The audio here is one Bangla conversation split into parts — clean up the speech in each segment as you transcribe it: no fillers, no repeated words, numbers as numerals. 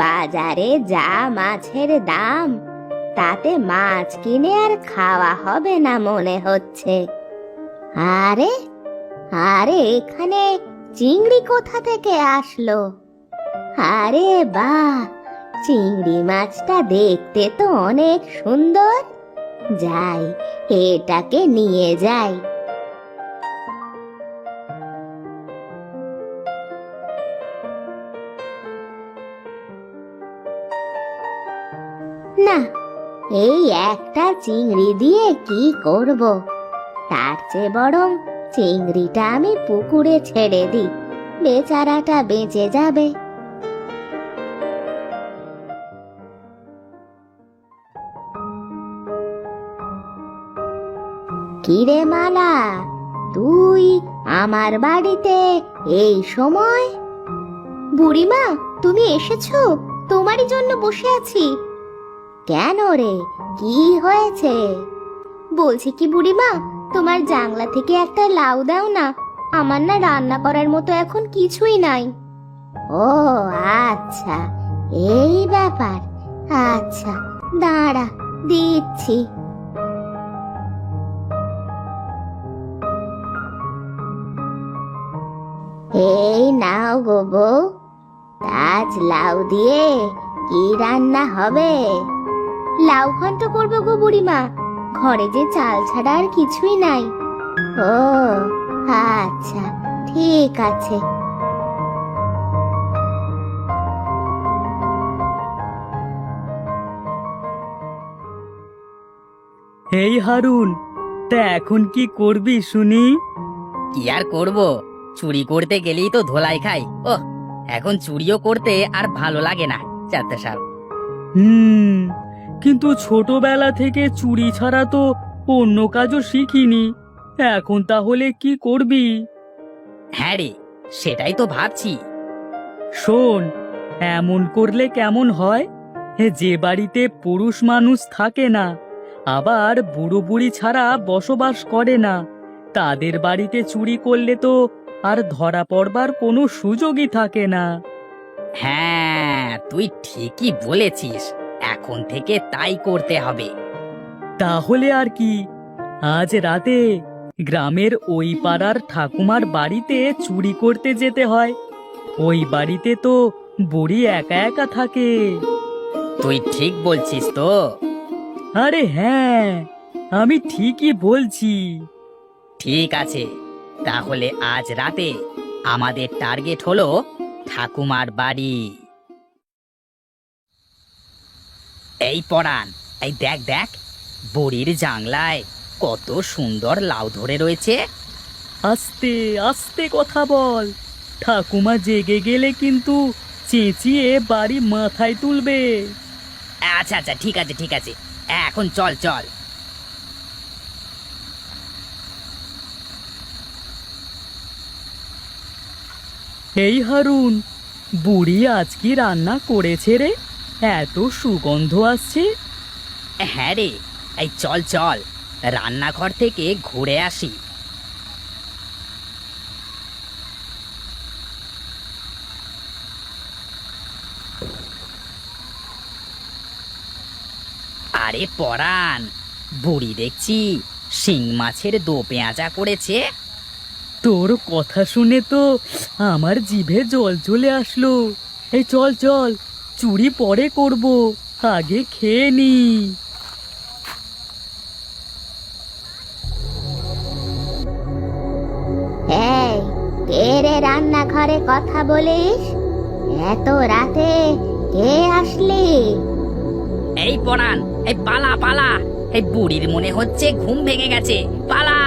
বাজারে যা মাছের দাম, তাতে মাছ কিনে আর খাওয়া হবে না মনে হচ্ছে। আরে আরে এখানে চিংড়ি কোথা থেকে আসলো? আরে বাহ, চিংড়ি মাছটা দেখতে তো অনেক সুন্দর। যাই, এটাকে নিয়ে যাই। না, এই একটা চিংড়ি দিয়ে কি করব? তার চেয়ে বরং চিংড়িটা আমি পুকুরে ছেড়ে দিই, বেচারাটা বেঁচে যাবে। কিরে মালা, তুই আমার বাড়িতে এই সময়? বুড়িমা, তুমি এসেছো? তোমারই জন্য বসে আছি। কেন রে, কি হয়েছে? বলছি কি বুড়িমা, তোমার জাংলা থেকে একটা লাউ দাও না, আমার না রান্না করার মতো এখন কিছুই নাই। ও আচ্ছা, এই ব্যাপার। আচ্ছা দাঁড়া, দিচ্ছি। এই নাও গো বউ, আজ লাউ দিয়ে কি রান্না হবে? লাউ ঘন্ট করবো গো বুড়িমা, ঘরে যে চাল ছাড়া আর কিছুই নাই। ও আচ্ছা, ঠিক আছে। এই হারুন, তা এখন কি করবি শুনি? কি আর করব, চুরি করতে গেলেই তো ধোলাই খাই। ও, এখন চুরিও করতে আর ভালো লাগে না চাচা সাহেব। হুম, কিন্তু ছোটবেলা থেকে চুরি ছাড়া তো অন্য কাজও শিখিনি। এখন তাহলে কি করবি? হ্যাঁ রে, সেটাই তো ভাবছি। শোন, এমন করলে কেমন হয়? যে বাড়িতে পুরুষ মানুষ থাকে না, আবার বুড়ো বুড়ি ছাড়া বসবাস করে না, তাদের বাড়িতে চুরি করলে তো আর ধরা পড়বার কোনো সুযোগই থাকে না। হ্যাঁ, তুই ঠিকই বলেছিস, এখন থেকে তাই করতে হবে। তাহলে আর কি, আজ রাতে গ্রামের ওই পাড়ার ঠাকুমার বাড়িতে চুরি করতে যেতে হয়। ওই বাড়িতে তো বুড়ি একা একা থাকে। তুই ঠিক বলছিস তো? আরে হ্যাঁ, আমি ঠিকই বলছি। ঠিক আছে, তাহলে আজ রাতে আমাদের টার্গেট হলো ঠাকুমার বাড়ি। এই পরাণ, এই দেখ দেখ, বুড়ির জাংলায় কত সুন্দর লাউ ধরে রয়েছে। আস্তে আস্তে কথা বল, ঠাকুমা জেগে গেলে কিন্তু চেঁচিয়ে বাড়ি মাথায় তুলবে। আচ্ছা আচ্ছা, ঠিক আছে ঠিক আছে, এখন চল চল। এই হারুন, বুড়ি আজ কি রান্না করেছে রে? এত সুগন্ধ আসছে। হ্যাঁ রে, এই চল চল, রান্নাঘর থেকে ঘুরে আসি। আরে পরাণ, বুড়ি দেখছি শিং মাছের দো পেঁয়াজা করেছে। তোর কথা শুনে তো আমার জিভে জল চলে আসলো। এই চল চল, চুরি পরে করব, আগে খেয়ে নি। এই, কে রে রান্নাঘরে কথা বলিস? এত রাতে কে আসলি? এই পরাণ, এই পালা পালা, এই বুড়ির মনে হচ্ছে ঘুম ভেঙে গেছে, পালা।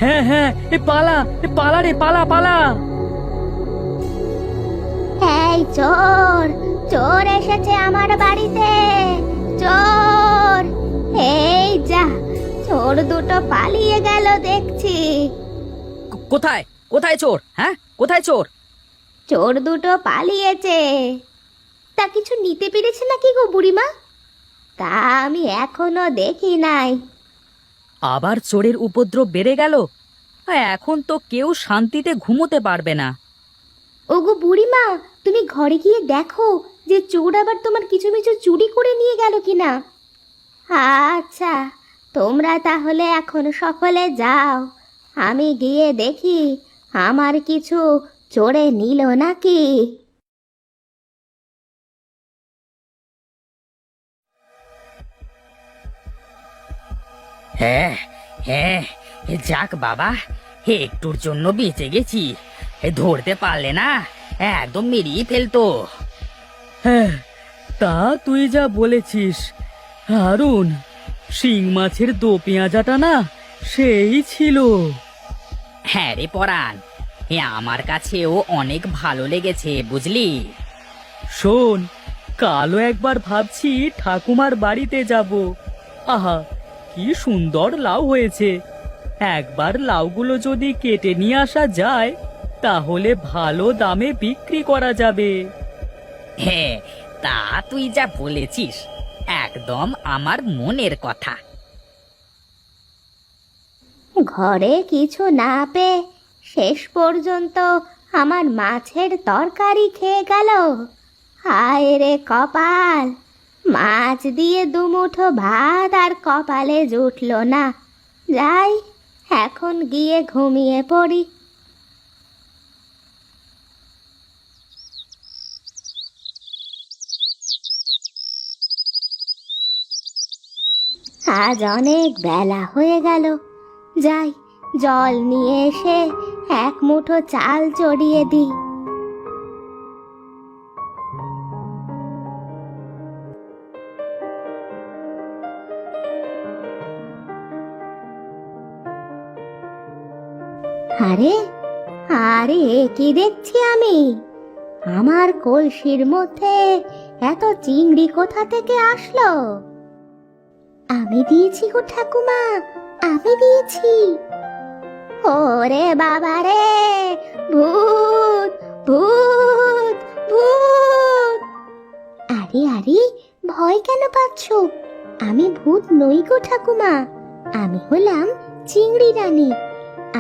হ্যাঁ হ্যাঁ, এ পালা, এ পালা রে, পালা পালা। এই চোর, চোর এসেছে আমার বাড়িতে, চোর! এই যা, চোর দুটো পালিয়ে গেল দেখছি। কোথায় কোথায় চোর? হ্যাঁ, কোথায় চোর? চোর দুটো পালিয়েছে। তা কিছু নিতে পেরেছে নাকি গো বুড়িমা? তা আমি এখনো দেখি নাই। আবার চোরের উপদ্রব বেড়ে গেল, এখন তো কেউ শান্তিতে ঘুমোতে পারবে না। ওগো বুড়িমা, তুমি ঘরে গিয়ে দেখো যে চোর আবার তোমার কিছু মিছু চুরি করে নিয়ে গেল কিনা। আচ্ছা, তোমরা তাহলে এখন সকলে যাও, আমি গিয়ে দেখি আমার কিছু চোরে নিল নাকি। হ্যাঁ, হ্যাঁ, যাক বাবা, একটুর জন্য বেঁচে গেছি। ধরতে পারলে না, একদম মেরিয়ে ফেলতো। হ্যাঁ, তা তুই যা বলেছিস। হারুন, শিং মাছের দো পেঁয়াজাটা না সেই ছিল। হ্যাঁ রে পরাণ, আমার কাছেও অনেক ভালো লেগেছে বুঝলি। শোন, কালও একবার ভাবছি ঠাকুমার বাড়িতে যাব। আহা, কি সুন্দর লাউ হয়েছে। একবার লাউগুলো যদি কেটে নিয়ে আসা যায় তাহলে ভালো দামে বিক্রি করা যাবে। হ্যাঁ, তা তুই যা বলেছিস একদম আমার মনের কথা। ঘরে কিছু না পেয়ে শেষ পর্যন্ত আমার মাছের তরকারি খেয়ে গেল। হায় রে কপাল, মাছ দিয়ে দুমুঠো ভাত আর কপালে জুটল না। যাই, এখন গিয়ে ঘুমিয়ে পড়ি। আজ অনেক বেলা হয়ে গেল, যাই জল নিয়ে এসে এক মুঠো চাল চড়িয়ে দিই। আরে আরে, এ কি দেখছি আমি? আমার কলসির মধ্যে এত চিংড়ি কোথা থেকে আসলো? আমি দিয়েছি গো ঠাকুমা, আমি দিয়েছি। ওরে বাবা রে, ভূত ভূত ভূত! আরে আরে, ভয় কেন পাচ্ছ? আমি ভূত নই গো ঠাকুমা, আমি হলাম চিংড়ি রানী।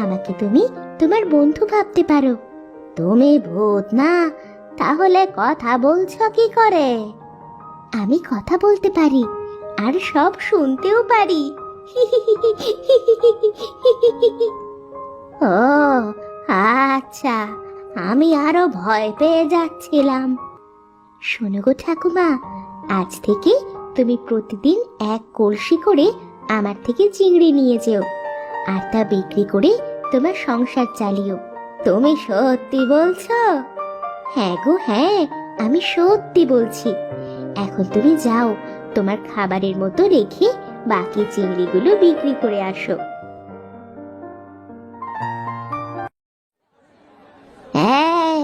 আমাকে তুমি তোমার বন্ধু ভাবতে পারো। তুমি ভূত না, তাহলে কথা বলছো কি করে? আমি কথা বলতে পারি, আর সব শুনতেও পারি। ও আচ্ছা, আমি আরো ভয় পেয়ে যাচ্ছিলাম। শোনো গো ঠাকুমা, আজ থেকে তুমি প্রতিদিন এক কলসি করে আমার থেকে চিংড়ি নিয়ে যেও, আর তা বিক্রি করে তোমার সংসার চালিও। তুমি সত্যি বলছো? হ্যাঁ গো হ্যাঁ, আমি সত্যি বলছি। এখন তুমি যাও, তোমার খাবারের মতো রেখে বাকি চিংড়িগুলো বিক্রি করে আসো। এই,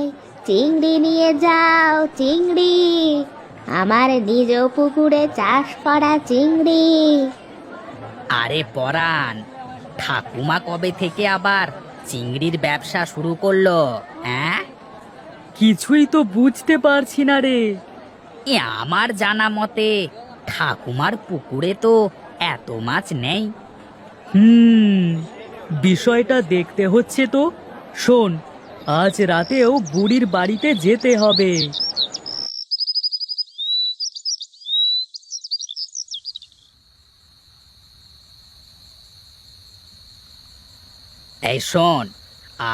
চিংড়ি নিয়ে যাও, চিংড়ি, আমার নিজ পুকুরে চাষ করা চিংড়ি। আরে পরাণ, ঠাকুমা কবে থেকে আবার চিংড়ির ব্যবসা শুরু করলো? হ্যাঁ, কিছুই তো বুঝতে পারছি না রে। আমার জানা মতে ঠাকুমার পুকুরে তো এত মাছ নেই। হুম, বিষয়টা দেখতে হচ্ছে তো। শোন, আজ রাতেও বুড়ির বাড়িতে যেতে হবে। এই শোন,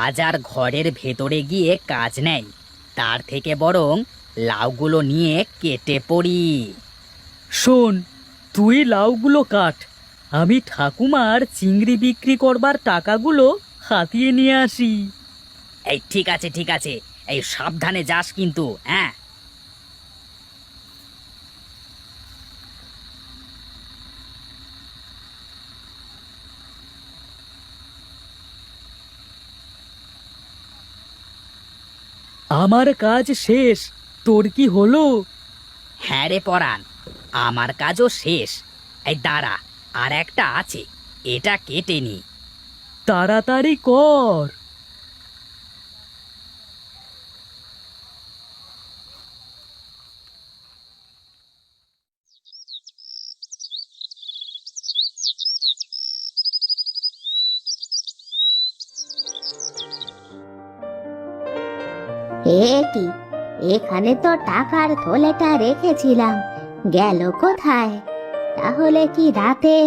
আজ আর ঘরের ভেতরে গিয়ে কাজ নেই, তার থেকে বরং লাউগুলো নিয়ে কেটে পড়ি। শোন, তুই লাউগুলো কাট, আমি ঠাকুমার চিংড়ি বিক্রি করবার টাকাগুলো হাতিয়ে নিয়ে আসি। এই ঠিক আছে, ঠিক আছে, এই সাবধানে যাস কিন্তু। হ্যাঁ, আমার কাজ শেষ, তোর কি হলো? হ্যাঁ রে পরাণ, আমার কাজও শেষ। এই দাঁড়া, আর একটা আছে, এটা কেটে নি। তাড়াতাড়ি কর। কি? এখানে তো টাকার থলেটা রেখেছিলাম, গেল কোথায়? তাহলে কি রাতে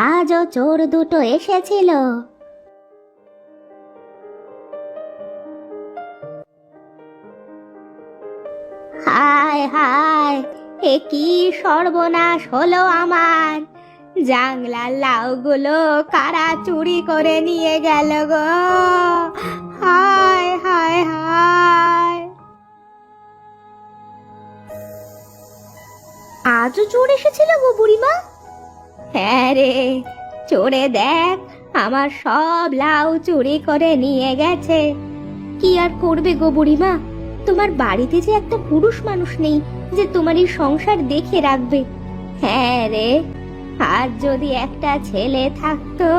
আজও চোর দুটো এসেছিল? হায় হায়, এ কি সর্বনাশ হলো আমার! জাংলার লাউগুলো কারা চুরি করে নিয়ে গেল গো! হায় হায় হায়! আজও চোর এসেছিল গো বুড়িমা? হ্যাঁ রে, চোরে দেখ আমার সব লাউ চুরি করে নিয়ে গেছে। কি আর করবে গো বুড়িমা, তোমার বাড়িতে যে একটা পুরুষ মানুষ নেই যে তোমার এই সংসার দেখে রাখবে। হ্যাঁ রে, আর যদি একটা ছেলে থাকতো।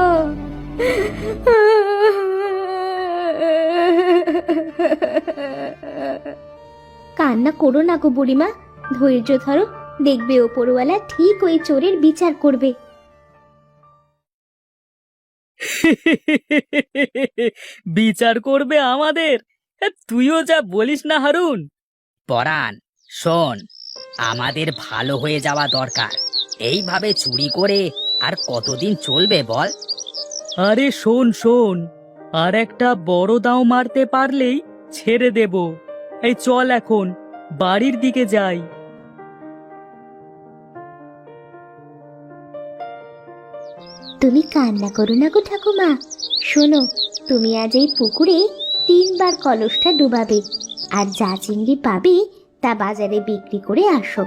কান্না করো না গো বুড়িমা, ধৈর্য ধরো, দেখবে ওপরওয়ালা ঠিক ওই চোরের বিচার করবে। বিচার করবে আমাদের? তুইও যা বলিস না হারুন। পরাণ, শোন, আমাদের ভালো হয়ে যাওয়া দরকার। এইভাবে চুরি করে আর কতদিন চলবে বল? আরে শোন শোন, আর একটা বড় দাও মারতে পারলেই ছেড়ে দেব। এই চল এখন বাড়ির দিকে যাই। তুমি কান্না করো না গো ঠাকুমা। শোনো, তুমি আজ এই পুকুরে 3 বার কলসটা ডুবাবে, আর যা চিংড়ি পাবে তা বাজারে বিক্রি করে আসো,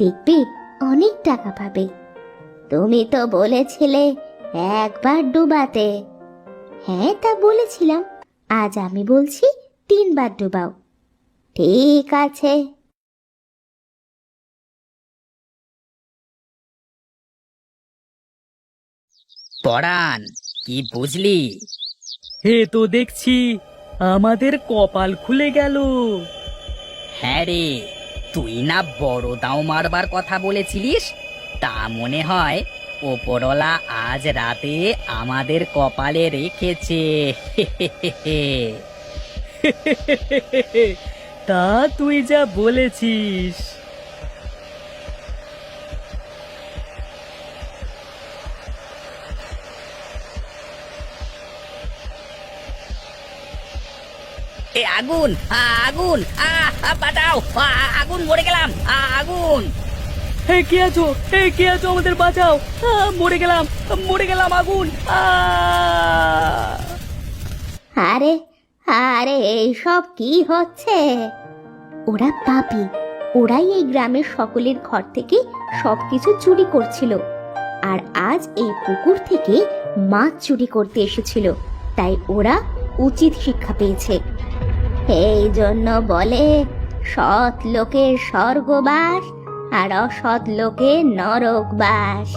দেখবে অনেক টাকা পাবে। তুমি তো বলেছিলে একবার ডুবাতে। হ্যাঁ, তা বলেছিলাম, আজ আমি বলছি 3 বার ডুবাও। ঠিক আছে। পরাণ, কি বুঝলি? হে তো দেখছি আমাদের কপাল খুলে গেল। হ্যাঁ রে, তুই না বড় দাও মারবার কথা বলেছিলিস, তা মনে হয় ওপরওয়ালা আজ রাতে আমাদের কপালে রেখেছে। তা তুই যা বলেছিস। এ আগুন, আগুন, বাঁচাও! আগুন, মরে গেলাম! আগুন! হে কে আছো? হে কে আছো? আমাদের বাঁচাও! মরে গেলাম, মরে গেলাম! আগুন! আরে আরে, এইসব কি হচ্ছে? ওরা পাপী, ওরাই এই গ্রামের সকলের ঘর থেকে সবকিছু চুরি করছিল, আর আজ এই পুকুর থেকে মাছ চুরি করতে এসেছিল, তাই ওরা উচিত শিক্ষা পেয়েছে। এই জন্য বলে, সৎ লোকের স্বর্গবাস আর অসৎ লোকের নরকবাস।